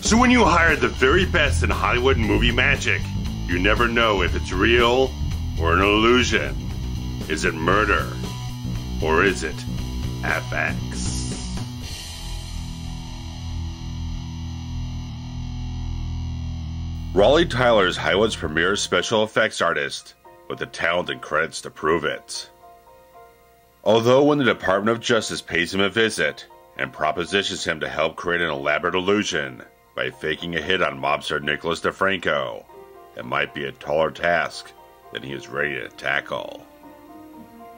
So when you hire the very best in Hollywood movie magic, you never know if it's real or an illusion. Is it murder? Or is it FX? Raleigh Tyler is Hollywood's premier special effects artist, with the talent and credits to prove it. Although when the Department of Justice pays him a visit and propositions him to help create an elaborate illusion by faking a hit on mobster Nicholas DeFranco, it might be a taller task than he is ready to tackle.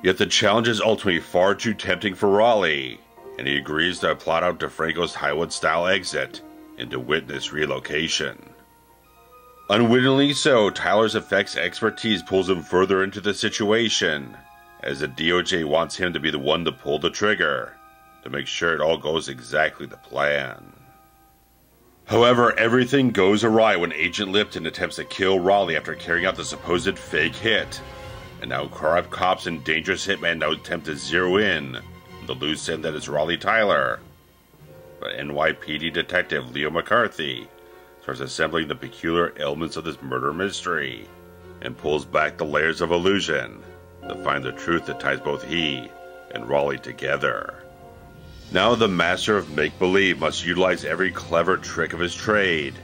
Yet the challenge is ultimately far too tempting for Raleigh, and he agrees to plot out DeFranco's Hollywood-style exit into witness relocation. Unwittingly so, Tyler's effects expertise pulls him further into the situation, as the DOJ wants him to be the one to pull the trigger, to make sure it all goes exactly to plan. However, everything goes awry when Agent Lipton attempts to kill Raleigh after carrying out the supposed fake hit, and now corrupt cops and dangerous hitmen now attempt to zero in on the loose end that is Raleigh Tyler. But NYPD detective Leo McCarthy starts assembling the peculiar elements of this murder mystery, and pulls back the layers of illusion to find the truth that ties both he and Raleigh together. Now the master of make-believe must utilize every clever trick of his trade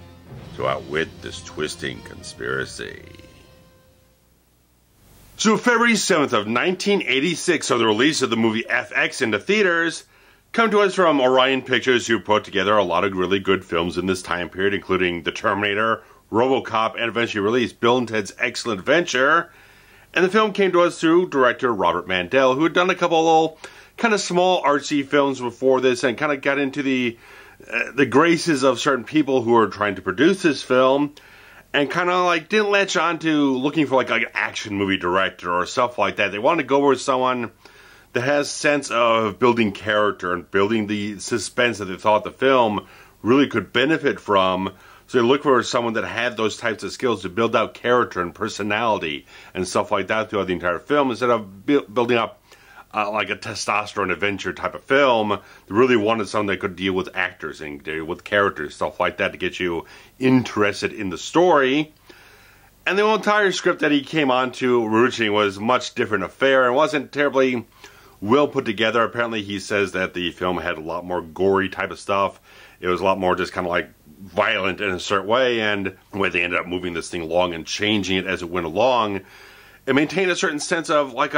to outwit this twisting conspiracy. So February 7th of 1986 saw the release of the movie FX into theaters, come to us from Orion Pictures, who put together a lot of really good films in this time period, including The Terminator, RoboCop, and eventually released Bill and Ted's Excellent Adventure. And the film came to us through director Robert Mandel, who had done a couple of little kind of small artsy films before this and kind of got into the graces of certain people who were trying to produce this film, and kind of like didn't latch on to looking for like an action movie director or stuff like that. They wanted to go with someone that has sense of building character and building the suspense that they thought the film really could benefit from. So they looked for someone that had those types of skills to build out character and personality and stuff like that throughout the entire film, instead of building up like a testosterone adventure type of film. They really wanted someone that could deal with actors and deal with characters, stuff like that, to get you interested in the story. And the entire script that he came on to originally was a much different affair and wasn't terribly well put together. Apparently he says that the film had a lot more gory type of stuff. It was a lot more just kind of like violent in a certain way, and the way they ended up moving this thing along and changing it as it went along, it maintained a certain sense of like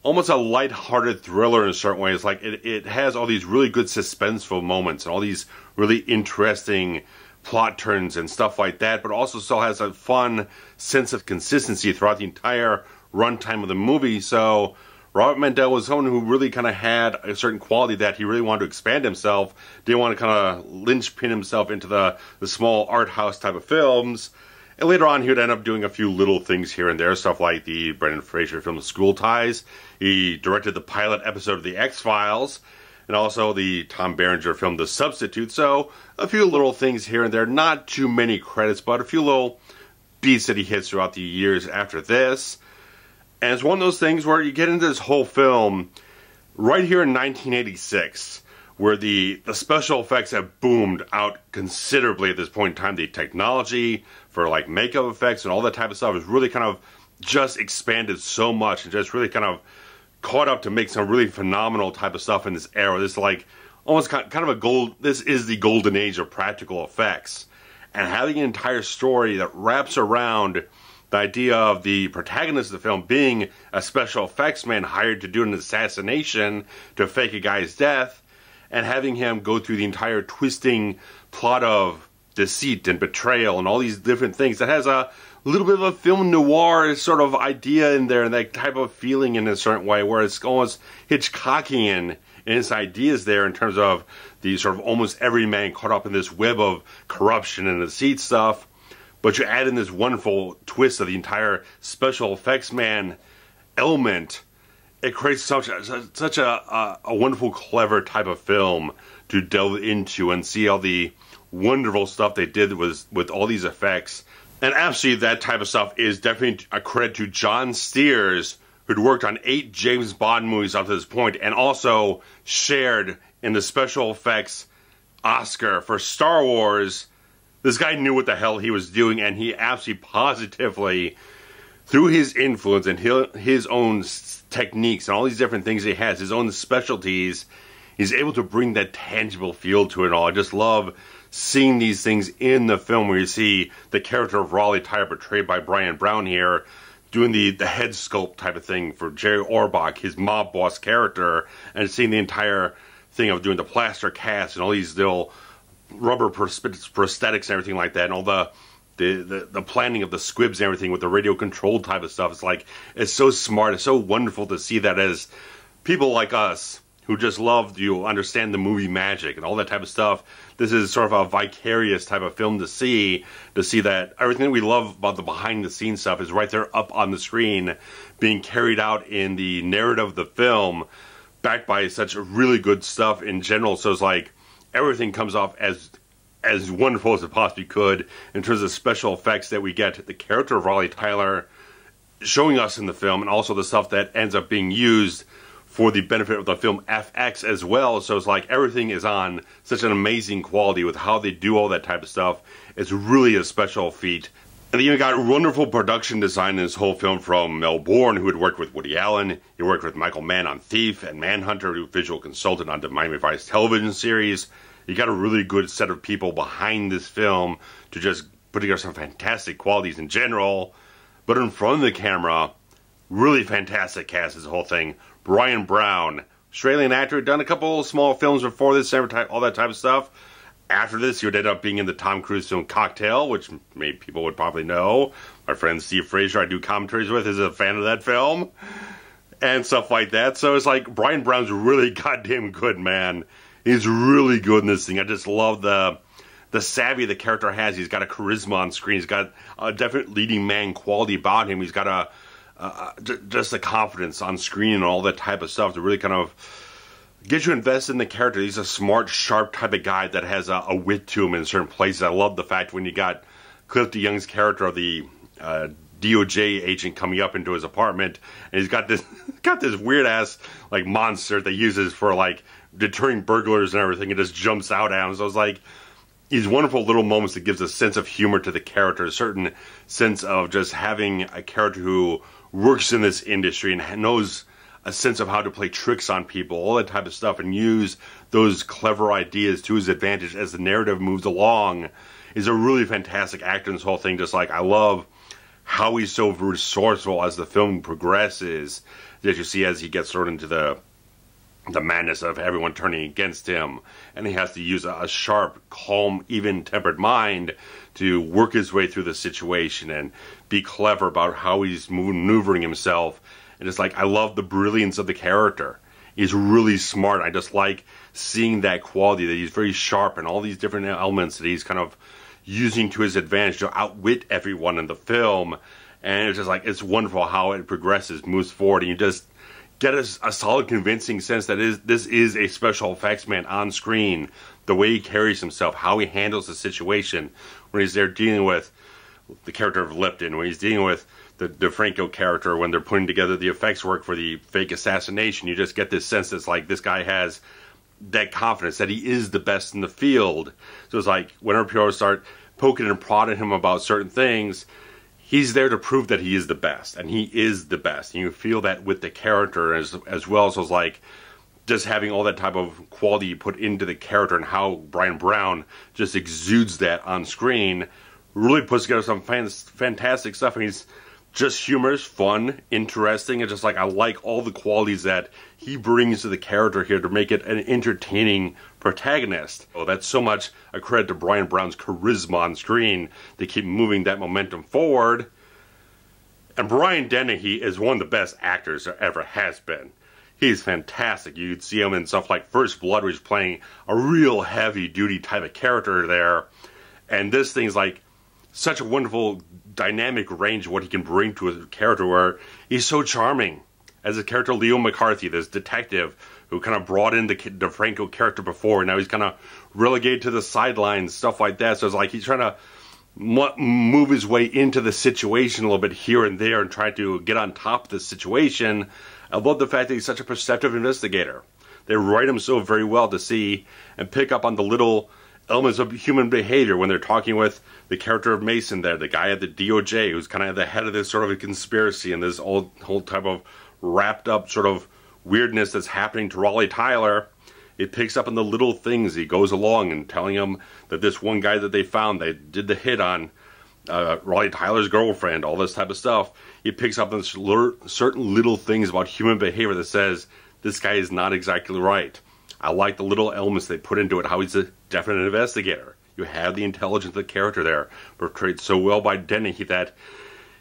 almost a light-hearted thriller in a certain way. It's like it has all these really good suspenseful moments and all these really interesting plot turns and stuff like that, but also still has a fun sense of consistency throughout the entire runtime of the movie. So Robert Mandel was someone who really kind of had a certain quality that he really wanted to expand himself, didn't want to kind of linchpin himself into the small art house type of films. And later on, he would end up doing a few little things here and there, stuff like the Brendan Fraser film School Ties. He directed the pilot episode of The X-Files, and also the Tom Berenger film The Substitute. So a few little things here and there, not too many credits, but a few little beats that he hits throughout the years after this. And it's one of those things where you get into this whole film right here in 1986, where the special effects have boomed out considerably at this point in time. The technology for like makeup effects and all that type of stuff has really kind of just expanded so much and just really kind of caught up to make some really phenomenal type of stuff in this era. This like almost kind of this is the golden age of practical effects. And having an entire story that wraps around the idea of the protagonist of the film being a special effects man hired to do an assassination to fake a guy's death, and having him go through the entire twisting plot of deceit and betrayal and all these different things, that has a little bit of a film noir sort of idea in there, and that type of feeling in a certain way, where it's almost Hitchcockian in its ideas there, in terms of the sort of almost every man caught up in this web of corruption and deceit stuff. But you add in this wonderful twist of the entire special effects man element. It creates such a wonderful, clever type of film to delve into and see all the wonderful stuff they did with all these effects. And absolutely, that type of stuff is definitely a credit to John Steers, who'd worked on 8 James Bond movies up to this point, and also shared in the special effects Oscar for Star Wars. This guy knew what the hell he was doing, and he absolutely positively, through his influence and his own techniques and all these different things he has, his own specialties, he's able to bring that tangible feel to it all. I just love seeing these things in the film where you see the character of Raleigh Tyler, portrayed by Bryan Brown here, doing the head sculpt type of thing for Jerry Orbach, his mob boss character, and seeing the entire thing of doing the plaster cast and all these little rubber prosthetics and everything like that, and all the planning of the squibs and everything with the radio controlled type of stuff. It's like, it's so smart. It's so wonderful to see that as people like us who just love to understand the movie magic and all that type of stuff. This is sort of a vicarious type of film to see that everything that we love about the behind the scenes stuff is right there up on the screen, being carried out in the narrative of the film, backed by such really good stuff in general. So it's like everything comes off as wonderful as it possibly could in terms of special effects that we get. The character of Raleigh Tyler showing us in the film, and also the stuff that ends up being used for the benefit of the film FX as well. So it's like everything is on such an amazing quality with how they do all that type of stuff. It's really a special feat. And then you got wonderful production design in this whole film from Mel Bourne, who had worked with Woody Allen. He worked with Michael Mann on Thief and Manhunter, who visual consultant on the Miami Vice television series. You got a really good set of people behind this film to just put together some fantastic qualities in general. But in front of the camera, really fantastic cast is the whole thing. Bryan Brown, Australian actor, had done a couple small films before this, all that type of stuff. After this, he would end up being in the Tom Cruise film Cocktail, which maybe people would probably know. My friend Steve Fraser, I do commentaries with, is a fan of that film. And stuff like that. So it's like, Bryan Brown's really goddamn good, man. He's really good in this thing. I just love the savvy the character has. He's got a charisma on screen. He's got a definite leading man quality about him. He's got just a confidence on screen and all that type of stuff to really kind of get you invested in the character. He's a smart, sharp type of guy that has a wit to him in certain places. I love the fact when you got Cliff DeYoung's character of the DOJ agent coming up into his apartment, and he's got this weird ass like monster that he uses for like deterring burglars and everything. It just jumps out at him. So it's like these wonderful little moments that gives a sense of humor to the character, a certain sense of just having a character who works in this industry and knows a sense of how to play tricks on people, all that type of stuff, and use those clever ideas to his advantage as the narrative moves along. Is a really fantastic actor in this whole thing. Just like, I love how he's so resourceful as the film progresses, that you see as he gets thrown into the madness of everyone turning against him, and he has to use a sharp, calm, even-tempered mind to work his way through the situation and be clever about how he's maneuvering himself. And it's like, I love the brilliance of the character. He's really smart. I just like seeing that quality, that he's very sharp and all these different elements that he's kind of using to his advantage to outwit everyone in the film. And it's just like, it's wonderful how it progresses, moves forward, and you just get a solid, convincing sense that this is a special effects man on screen. The way he carries himself, how he handles the situation when he's there dealing with the character of Lipton, when he's dealing with the DeFranco character, when they're putting together the effects work for the fake assassination. You just get this sense that's like, this guy has that confidence that he is the best in the field. So it's like, whenever people start poking and prodding him about certain things, he's there to prove that he is the best, and he is the best. And you feel that with the character as well. So it's like, just having all that type of quality you put into the character, and how Bryan Brown just exudes that on screen, really puts together some fantastic stuff. And he's just humorous, fun, interesting, and just like, I like all the qualities that he brings to the character here to make it an entertaining protagonist. Oh, that's so much a credit to Bryan Brown's charisma on screen to keep moving that momentum forward. And Brian Dennehy is one of the best actors there ever has been. He's fantastic. You'd see him in stuff like First Blood, where he's playing a real heavy-duty type of character there. And this thing's like such a wonderful dynamic range of what he can bring to a character, where he's so charming. As a character, Leo McCarthy, this detective who kind of brought in the DeFranco character before, and now he's kind of relegated to the sidelines, stuff like that. So it's like he's trying to move his way into the situation a little bit here and there and try to get on top of the situation. I love the fact that he's such a perceptive investigator. They write him so very well to see and pick up on the little elements of human behavior when they're talking with the character of Mason there, the guy at the DOJ, who's kind of at the head of this sort of a conspiracy and this whole type of wrapped up sort of weirdness that's happening to Raleigh Tyler. It picks up in the little things. He goes along and telling him that this one guy that they found, they did the hit on Raleigh Tyler's girlfriend, all this type of stuff. He picks up on certain little things about human behavior that says, this guy is not exactly right. I like the little elements they put into it, how he's a definite investigator. You have the intelligence of the character there, portrayed so well by Dennehy that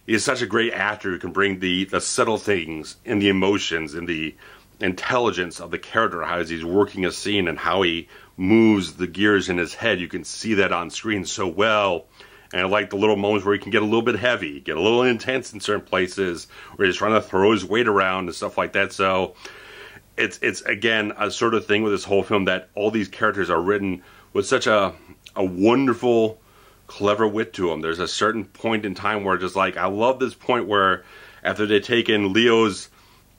he is such a great actor who can bring the subtle things and the emotions and the intelligence of the character, how he's working a scene and how he moves the gears in his head. You can see that on screen so well. And I like the little moments where he can get a little bit heavy, get a little intense in certain places, where he's trying to throw his weight around and stuff like that. So it's again a sort of thing with this whole film that all these characters are written with such a wonderful, clever wit to them. There's a certain point in time where just like, I love this point where after they've taken Leo's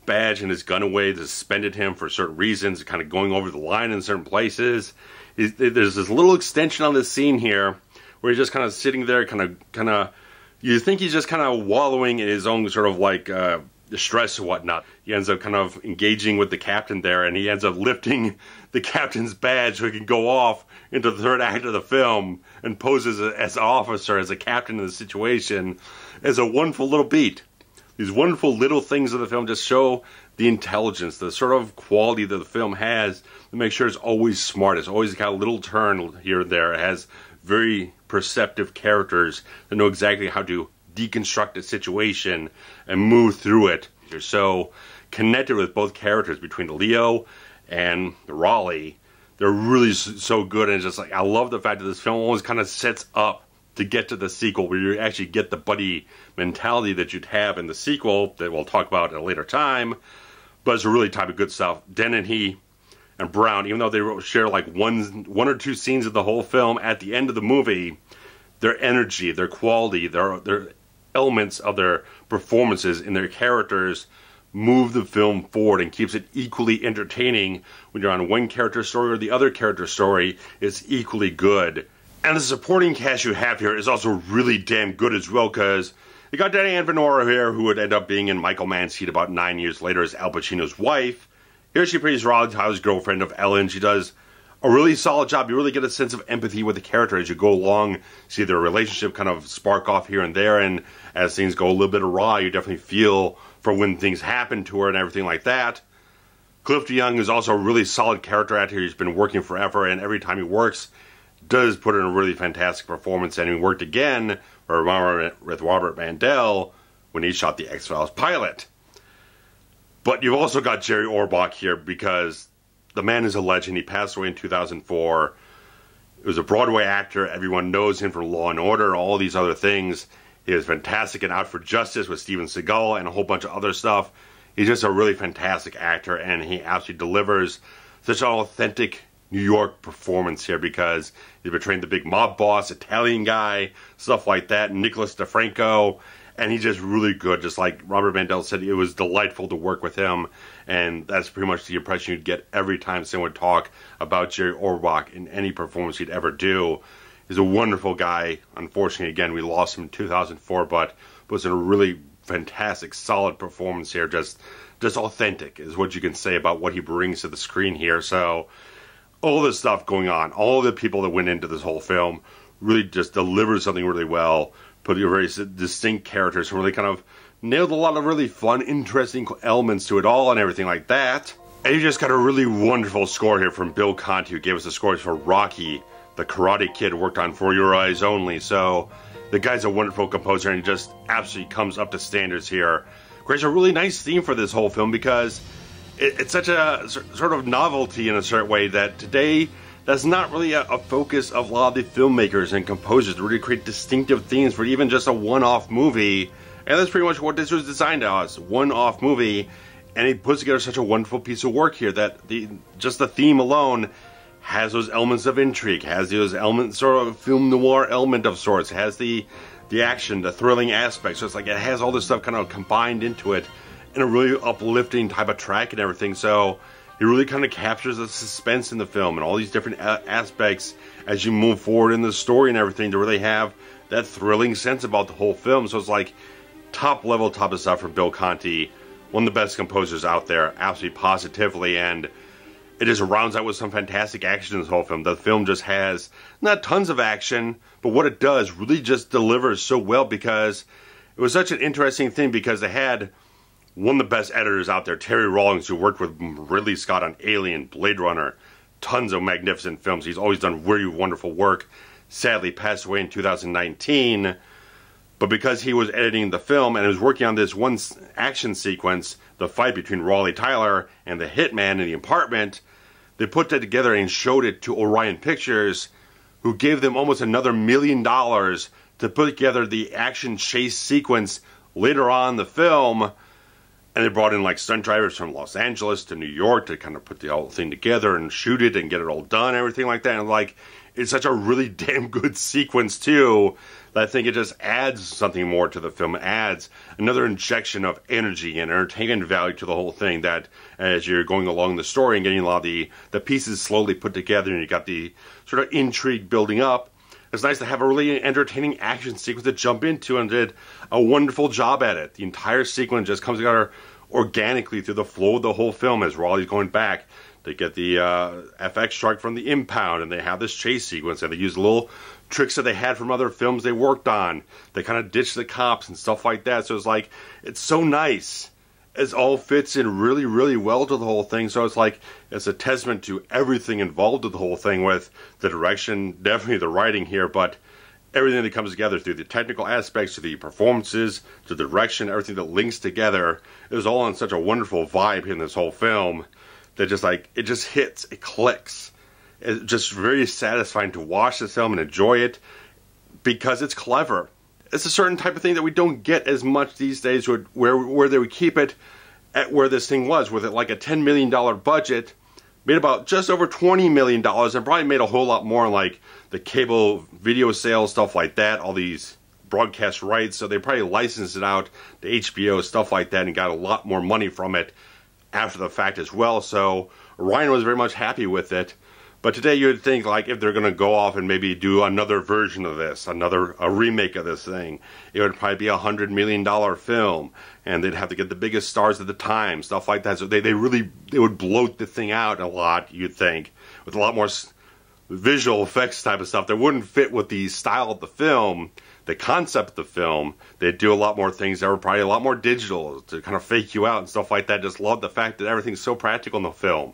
badge and his gun away, suspended him for certain reasons, kind of going over the line in certain places. There's this little extension on this scene here where he's just kind of sitting there, kind of, you think he's just kind of wallowing in his own sort of like stress and whatnot. He ends up kind of engaging with the captain there, and he ends up lifting the captain's badge so he can go off into the third act of the film and pose as an officer, as a captain in the situation. It's a wonderful little beat. These wonderful little things of the film just show the intelligence, the sort of quality that the film has to make sure it's always smart. It's always got a little turn here and there. It has very perceptive characters that know exactly how to deconstruct a situation and move through it. You're so connected with both characters between Leo and Raleigh. They're really so good, and it's just like, I love the fact that this film always kind of sets up to get to the sequel, where you actually get the buddy mentality that you'd have in the sequel that we'll talk about at a later time. But it's a really type of good stuff. Dennehy and Brown, even though they share like one or two scenes of the whole film, at the end of the movie, their energy, their quality, their elements of their performances and their characters move the film forward and keeps it equally entertaining. When you're on one character story or the other character story, it's equally good. And the supporting cast you have here is also really damn good as well, because you got Diane Venora here, who would end up being in Michael Mann's Heat about 9 years later as Al Pacino's wife. Here she plays Raleigh Tyler's girlfriend of Ellen. She does a really solid job. You really get a sense of empathy with the character as you go along. See their relationship kind of spark off here and there, and as things go a little bit awry, you definitely feel for when things happen to her and everything like that. Cliff DeYoung is also a really solid character actor. He's been working forever, and every time he works, does put in a really fantastic performance. And he worked again with Robert Mandel when he shot the X-Files pilot. But you've also got Jerry Orbach here, because the man is a legend. He passed away in 2004. He was a Broadway actor. Everyone knows him from Law & Order, all these other things. He is fantastic in Out for Justice with Steven Seagal and a whole bunch of other stuff. He's just a really fantastic actor, and he absolutely delivers such an authentic New York performance here, because he's portraying the big mob boss, Italian guy, stuff like that, Nicholas DeFranco, and he's just really good. Just like Robert Mandel said, it was delightful to work with him, and that's pretty much the impression you'd get every time someone would talk about Jerry Orbach in any performance he'd ever do. He's a wonderful guy. Unfortunately, again, we lost him in 2004, but was in a really fantastic, solid performance here. Just authentic is what you can say about what he brings to the screen here. So all this stuff going on, all the people that went into this whole film really just delivered something really well, put your very distinct characters and really kind of nailed a lot of really fun, interesting elements to it all and everything like that. And you just got a really wonderful score here from Bill Conti, who gave us the scores for Rocky, The Karate Kid, worked on For Your Eyes Only. So the guy's a wonderful composer, and he just absolutely comes up to standards here. Creates a really nice theme for this whole film, because it's such a sort of novelty in a certain way that today that's not really a focus of a lot of the filmmakers and composers to really create distinctive themes for even just a one-off movie. And that's pretty much what this was designed as, one-off movie. And he puts together such a wonderful piece of work here that just the theme alone has those elements of intrigue, has those elements, sort of film noir element of sorts, has the action, the thrilling aspect. So it's like it has all this stuff kind of combined into it in a really uplifting type of track and everything. So He really kind of captures the suspense in the film and all these different aspects as you move forward in the story and everything to really have that thrilling sense about the whole film. So it's like top level, top of stuff from Bill Conti, one of the best composers out there, absolutely positively, and it just rounds out with some fantastic action in this whole film. The film just has not tons of action, but what it does really just delivers so well, because it was such an interesting thing, because they had one of the best editors out there, Terry Rawlings, who worked with Ridley Scott on Alien, Blade Runner, tons of magnificent films. He's always done really wonderful work. Sadly passed away in 2019. But because he was editing the film and was working on this one action sequence, the fight between Raleigh Tyler and the hitman in the apartment, they put that together and showed it to Orion Pictures, who gave them almost another $1 million to put together the action chase sequence later on in the film. And they brought in like stunt drivers from Los Angeles to New York to kind of put the whole thing together and shoot it and get it all done, everything like that. And like, it's such a really damn good sequence too, that I think it just adds something more to the film. It adds another injection of energy and entertainment value to the whole thing, that as you're going along the story and getting a lot of the pieces slowly put together and you got the sort of intrigue building up, it's nice to have a really entertaining action sequence to jump into, and did a wonderful job at it. The entire sequence just comes together organically through the flow of the whole film as Raleigh's going back. They get the FX truck from the impound, and they have this chase sequence, and they use little tricks that they had from other films they worked on. They kind of ditch the cops and stuff like that. So it's like, it's so nice. It all fits in really, really well to the whole thing. So it's like, it's a testament to everything involved with the whole thing, with the direction, definitely the writing here, but everything that comes together through the technical aspects, to the performances, to the direction, everything that links together. It was all on such a wonderful vibe in this whole film that just like, it just hits, it clicks. It's just very satisfying to watch this film and enjoy it, because it's clever. It's a certain type of thing that we don't get as much these days, where they would keep it at where this thing was, with it like a $10 million budget, made about just over $20 million, and probably made a whole lot more on like the cable video sales, stuff like that, all these broadcast rights. So they probably licensed it out to HBO, stuff like that, and got a lot more money from it after the fact as well. So Ryan was very much happy with it. But today you would think, like, if they're going to go off and maybe do another version of this, a remake of this thing, it would probably be a $100 million film, and they'd have to get the biggest stars at the time, stuff like that. So they would bloat the thing out a lot, you'd think, with a lot more visual effects type of stuff that wouldn't fit with the style of the film, the concept of the film. They'd do a lot more things that were probably a lot more digital to kind of fake you out and stuff like that. Just love the fact that everything's so practical in the film.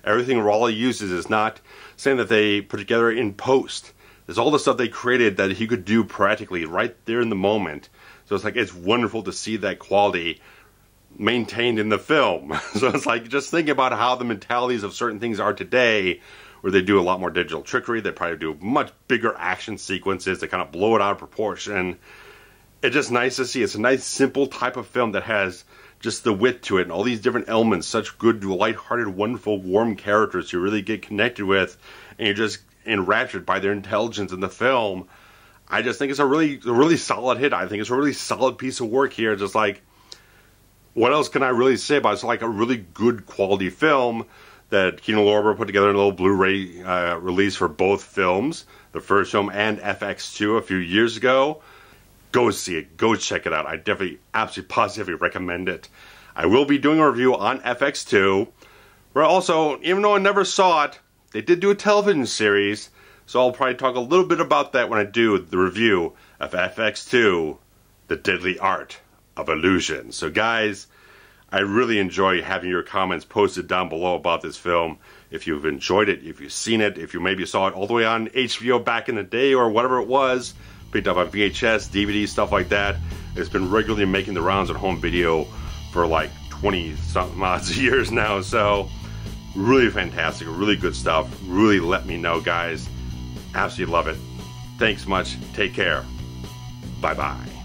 Everything Raleigh uses is not saying that they put together in post. There's all the stuff they created that he could do practically right there in the moment. So it's like, it's wonderful to see that quality maintained in the film. So it's like, just thinking about how the mentalities of certain things are today, where they do a lot more digital trickery. They probably do much bigger action sequences. They kind of blow it out of proportion. It's just nice to see. It's a nice, simple type of film that has just the wit to it and all these different elements, such good, lighthearted, wonderful, warm characters you really get connected with, and you're just enraptured by their intelligence in the film. I just think it's a really solid hit. I think it's a really solid piece of work here. Just like, what else can I really say about it? It's like a really good quality film that Kino Lorber put together in a little Blu-ray release for both films, the first film and FX2 a few years ago. Go see it. Go check it out. I definitely, absolutely, positively recommend it. I will be doing a review on FX2, where also, even though I never saw it, they did do a television series, so I'll probably talk a little bit about that when I do the review of FX2, The Deadly Art of Illusion. So guys, I really enjoy having your comments posted down below about this film. If you've enjoyed it, if you've seen it, if you maybe saw it all the way on HBO back in the day or whatever it was, picked up on VHS, DVD, stuff like that. It's been regularly making the rounds on home video for like 20-something odd years now. So really fantastic, really good stuff. Really let me know, guys. Absolutely love it. Thanks much. Take care. Bye-bye.